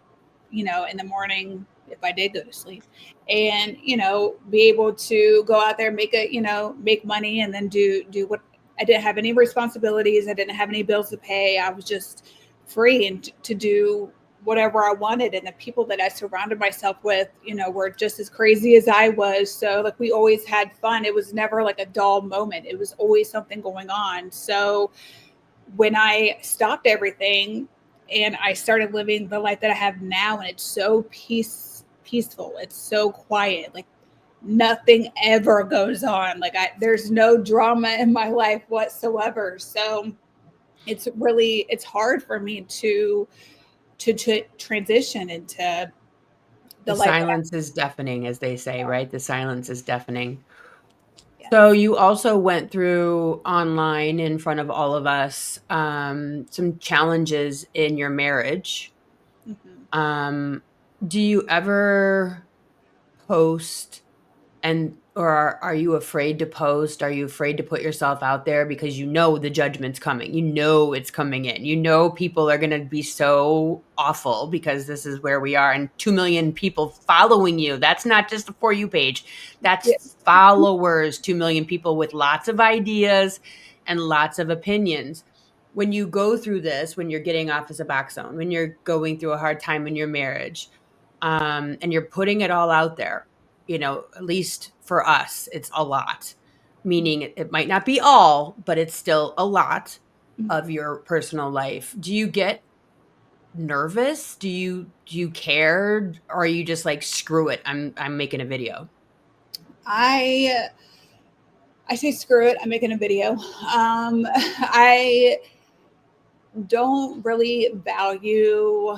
C: in the morning, if I did go to sleep, and be able to go out there, make money, and then do what. I didn't have any responsibilities. I didn't have any bills to pay. I was just free and to do whatever I wanted. And the people that I surrounded myself with, were just as crazy as I was. So, like, we always had fun. It was never like a dull moment. It was always something going on. So when I stopped everything and I started living the life that I have now, and it's so peaceful. It's so quiet. Like nothing ever goes on. Like there's no drama in my life whatsoever. So it's hard for me to transition into
A: The
C: the life that
A: silence is deafening, as they say, right? The silence is deafening. So
C: yes.
A: you also went through online in front of all of us some challenges in your marriage.
C: Hmm.
A: Um, do you ever post and or are you afraid to post? Are you afraid to put yourself out there because you know the judgment's coming? You know it's coming in. You know people are going to be so awful because this is where we are and 2 million people following you. That's not just a For You page.
C: Yeah.
A: That's followers, 2 million people with lots of ideas and lots of opinions. When you go through this, when you're getting off as a box zone, when you're going through a hard time in your marriage, and you're putting it all out there, at least for us, it's a lot. Meaning it might not be all, but it's still a lot of your personal life. Do you get nervous? Do you care? Or are you just like, screw it, I'm making a video?
C: I I say screw it. I'm making a video. I don't really value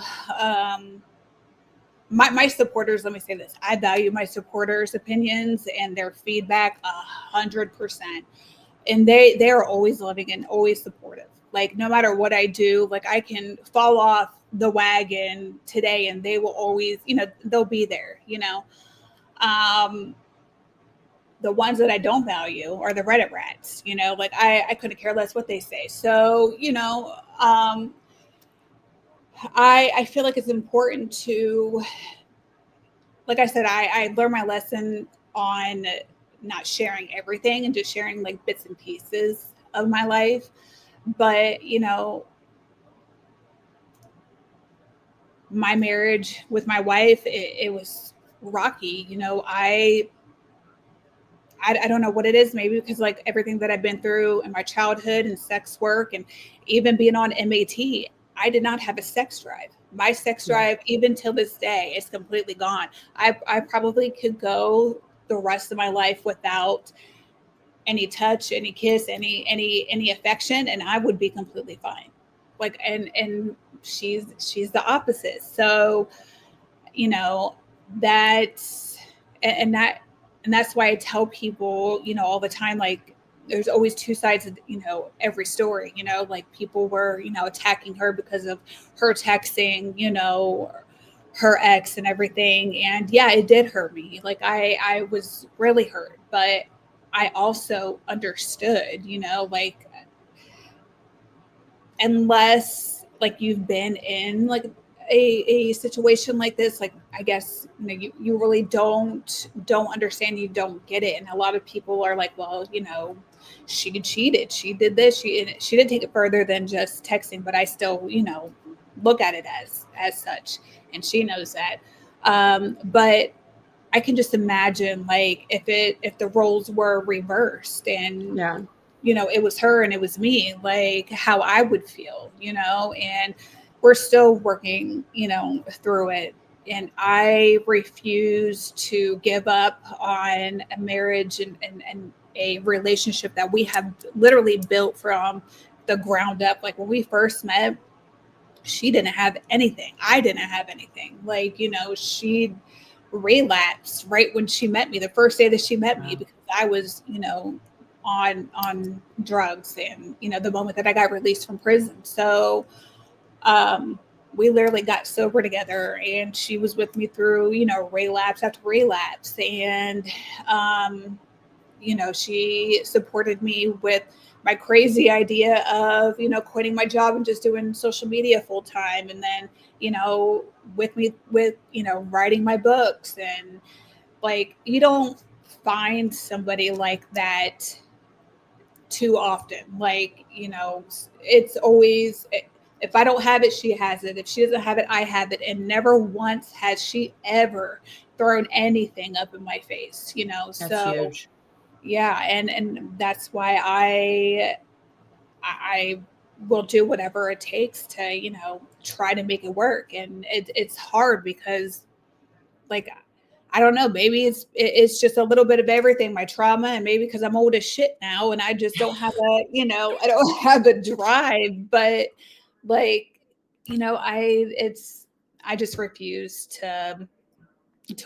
C: my supporters. Let me say this: I value my supporters' opinions and their feedback 100%, and they are always loving and always supportive. Like no matter what I do, like I can fall off the wagon today, and they will always, they'll be there. Um, the ones that I don't value are the Reddit rats. Like I couldn't care less what they say. So I feel like it's important to, like I said, I learned my lesson on not sharing everything and just sharing like bits and pieces of my life. But my marriage with my wife, it was rocky. I don't know what it is, maybe because like everything that I've been through in my childhood and sex work and even being on MAT, I did not have a sex drive. My sex
A: Yeah.
C: drive, even till this day, is completely gone. I probably could go the rest of my life without any touch, any kiss, any affection, and I would be completely fine. Like and she's the opposite. So you know that's and that and that's why I tell people all the time, like there's always two sides of every story. Like people were attacking her because of her texting her ex and everything, and yeah, it did hurt me. Like I was really hurt, but I also understood, like unless like you've been in like a situation like this, like I guess you really don't understand, you don't get it. And a lot of people are like, well, she cheated, she did this, she didn't take it further than just texting, but I still look at it as such, and she knows that. But I can just imagine like if the roles were reversed and
A: Yeah.
C: it was her and it was me, like how I would feel, and we're still working, through it. And I refuse to give up on a marriage and a relationship that we have literally built from the ground up. Like when we first met, she didn't have anything. I didn't have anything. Like, she relapsed right when she met me, the first day that she met me,
A: Wow.
C: because I was, on drugs, and the moment that I got released from prison. So um we literally got sober together, and she was with me through, relapse after relapse. And um she supported me with my crazy idea of, quitting my job and just doing social media full time. And then, with me with, writing my books. And like, you don't find somebody like that too often. Like, it's always, if I don't have it, she has it. If she doesn't have it, I have it. And never once has she ever thrown anything up in my face,
A: That's
C: so
A: huge.
C: yeah. And that's why I will do whatever it takes to try to make it work. And it's hard because like, I don't know, maybe it's just a little bit of everything, my trauma, and maybe because I'm old as shit now and I just don't have I don't have a drive, but like, I just refuse to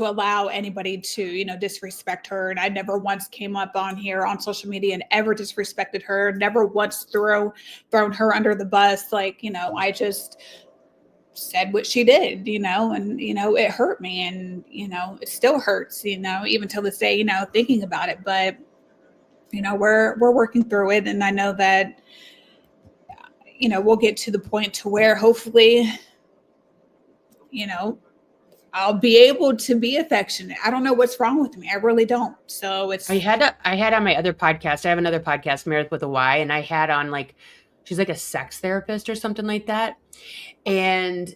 C: allow anybody to, disrespect her. And I never once came up on here on social media and ever disrespected her, never once thrown her under the bus. Like, I just said what she did, and it hurt me, and it still hurts, even till this day, thinking about it. But we're working through it, and I know that we'll get to the point to where hopefully I'll be able to be affectionate. I don't know what's wrong with me. I really don't. So
A: I had on my other podcast. I have another podcast, Meredith with a Y, and I had on she's like a sex therapist or something like that. And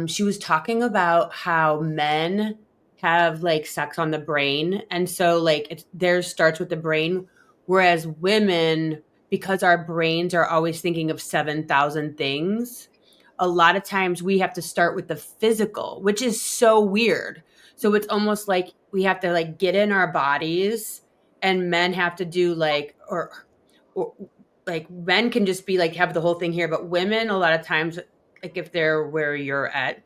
A: she was talking about how men have like sex on the brain. And so like theirs starts with the brain, whereas women, because our brains are always thinking of 7,000 things, a lot of times we have to start with the physical, which is so weird. So it's almost like we have to like get in our bodies, and men have to do or like men can just be like have the whole thing here, but women a lot of times, like if they're where you're at,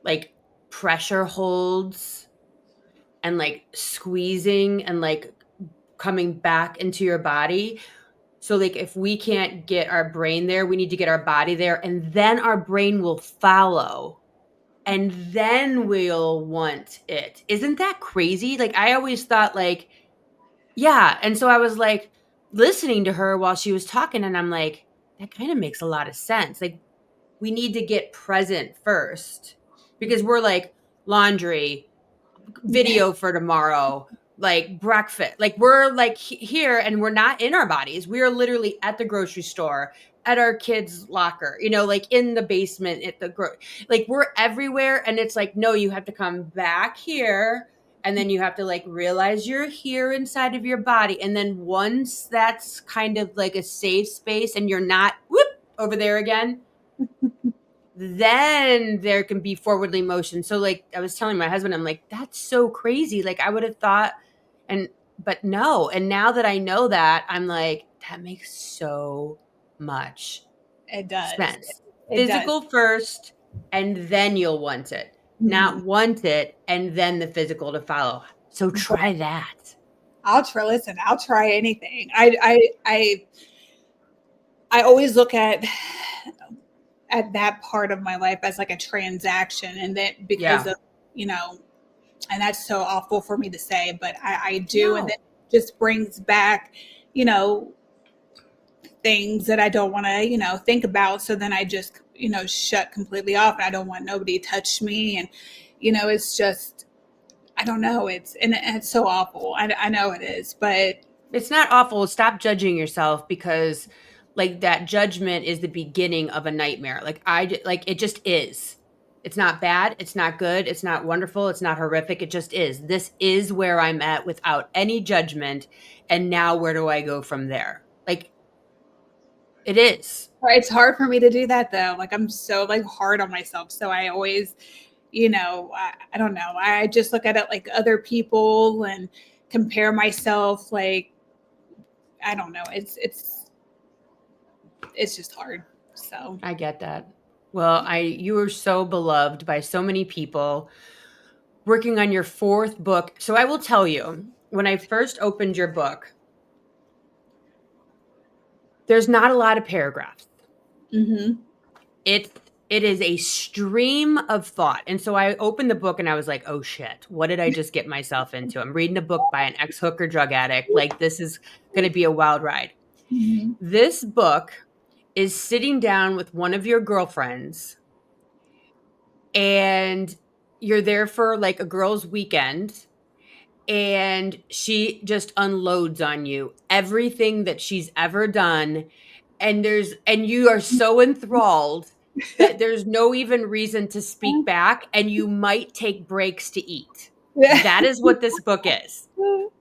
A: like pressure holds and like squeezing and like coming back into your body. So like if we can't get our brain there, we need to get our body there, and then our brain will follow, and then we'll want it. Isn't that crazy? Like I always thought like, yeah. And so I was like listening to her while she was talking, and I'm like, that kind of makes a lot of sense. Like we need to get present first, because we're like laundry, video for tomorrow, like breakfast. Like we're like here, and we're not in our bodies. We are literally at the grocery store, at our kids' locker, like in the basement at like we're everywhere. And it's like, no, you have to come back here. And then you have to like realize you're here inside of your body. And then once that's kind of like a safe space and you're not over there again, then there can be forwardly motion. So like I was telling my husband, I'm like, that's so crazy. Like I would have thought, but no. And now that I know that, I'm like, that makes so much
C: it does.
A: sense.
C: It
A: Physical
C: does.
A: first, and then you'll want it.
C: Mm-hmm.
A: Not want it and then the physical to follow. So try that.
C: I'll try anything. I always look at that part of my life as like a transaction, and that because of and that's so awful for me to say, but I do. No. And that just brings back things that I don't want to think about. So then I just shut completely off, and I don't want nobody to touch me. And it's just, I don't know, it's so awful. I know it is, but
A: it's not awful. Stop judging yourself, because like that judgment is the beginning of a nightmare. Like it just is. It's not bad. It's not good. It's not wonderful. It's not horrific. It just is. This is where I'm at without any judgment. And now where do I go from there? Like it is.
C: It's hard for me to do that though. Like I'm so like hard on myself. So I always, I don't know. I just look at it like other people and compare myself. Like, I don't know. It's just hard. So
A: I get that. Well, you are so beloved by so many people, working on your 4th book. So I will tell you, when I first opened your book, there's not a lot of paragraphs.
C: Mm-hmm.
A: It is a stream of thought. And so I opened the book and I was like, oh shit, what did I just get myself into? I'm reading a book by an ex-hooker drug addict. Like this is going to be a wild ride. Mm-hmm. This book is sitting down with one of your girlfriends, and you're there for like a girl's weekend, and she just unloads on you everything that she's ever done. And you are so enthralled that there's no even reason to speak back, and you might take breaks to eat. That is what this book is.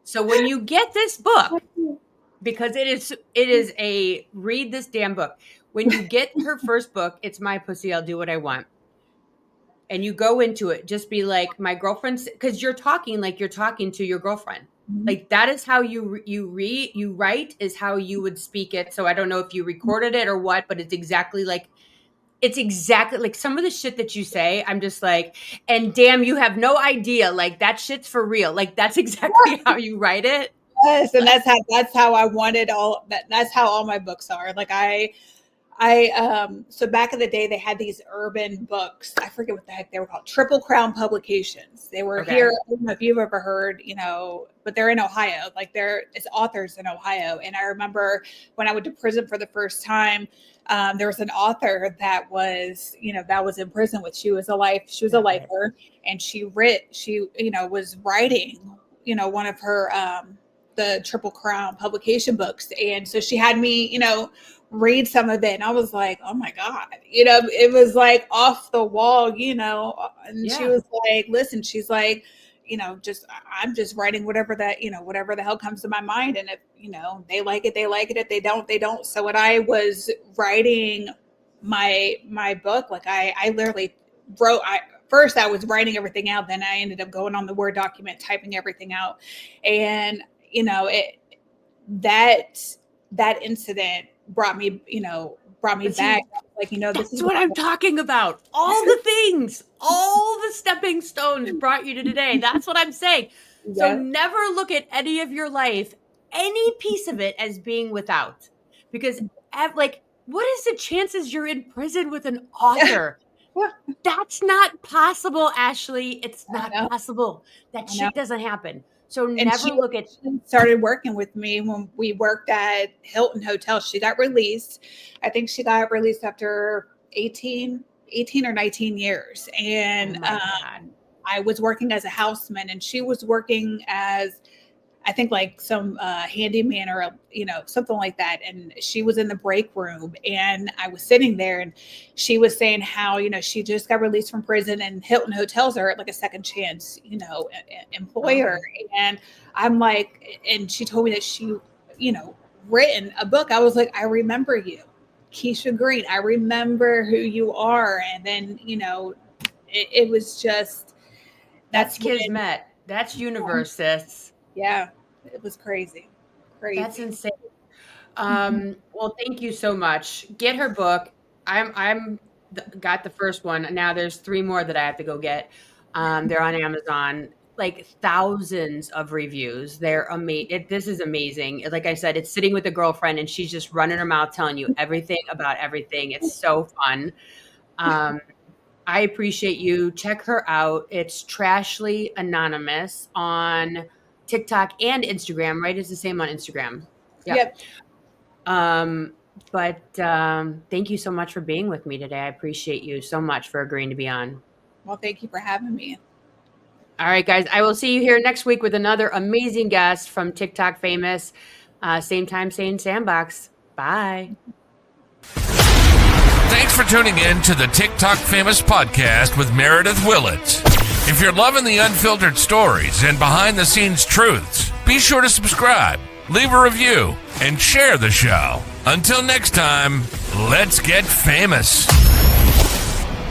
A: So when you get this book, because it is a read this damn book. When you get her first book, It's My Pussy, I'll Do What I Want. and you go into it, just be like, my girlfriend's, because you're talking like you're talking to your girlfriend. Like that is how you write is how you would speak it. So I don't know if you recorded it or what, but it's exactly like some of the shit that you say. I'm just like, and damn, you have no idea. Like that shit's for real. Like that's exactly how you write it.
C: Yes, and that's how I wanted all that. That's how all my books are. Like so back in the day they had these urban books. I forget what the heck they were called. Triple Crown Publications. They were here. I don't know if you've ever heard, but they're in Ohio. Like it's authors in Ohio. And I remember when I went to prison for the first time, there was an author that was in prison with. She was a lifer, and she was writing, one of her the Triple Crown publication books. And so she had me, read some of it, and I was like, oh my God, it was like off the wall, and she was like, listen, she's like, I'm just writing whatever the hell comes to my mind. And if, they like it, they like it. If they don't, they don't. So when I was writing my book, like I literally first I was writing everything out. Then I ended up going on the Word document, typing everything out. And, that incident brought me back. Like,
A: this is what I'm talking about. All the things, all the stepping stones brought you to today. That's what I'm saying. Yep. So never look at any of your life, any piece of it, as being without, because like, what is the chances you're in prison with an author? That's not possible, Ashley. It's not possible. That shit doesn't happen. So never look at.
C: She started working with me when we worked at Hilton Hotel. She got released. I think she got released after 18 or 19 years. And I was working as a houseman, and she was working as, I think, like some handyman or something like that. And she was in the break room, and I was sitting there, and she was saying how she just got released from prison, and Hilton Hotels are like a second chance employer. And I'm like, and she told me that she written a book. I was like, I remember you, Keisha Green. I remember who you are. And then it was just
A: that's kismet. That's universe, sis.
C: Yeah, it was crazy.
A: That's insane. Well, thank you so much. Get her book. I'm got the first one. Now there's 3 more that I have to go get. They're on Amazon. Like thousands of reviews. They're amazing. This is amazing. Like I said, it's sitting with a girlfriend, and she's just running her mouth telling you everything about everything. It's so fun. I appreciate you. Check her out. It's Trashly Anonymous on TikTok and Instagram, right? It's the same on Instagram.
C: Yep.
A: But thank you so much for being with me today. I appreciate you so much for agreeing to be on.
C: Well, thank you for having me.
A: All right, guys. I will see you here next week with another amazing guest from TikTok Famous. Same time, same sandbox. Bye.
B: Thanks for tuning in to the TikTok Famous podcast with Meredith Willits. If you're loving the unfiltered stories and behind-the-scenes truths, be sure to subscribe, leave a review, and share the show. Until next time, let's get famous.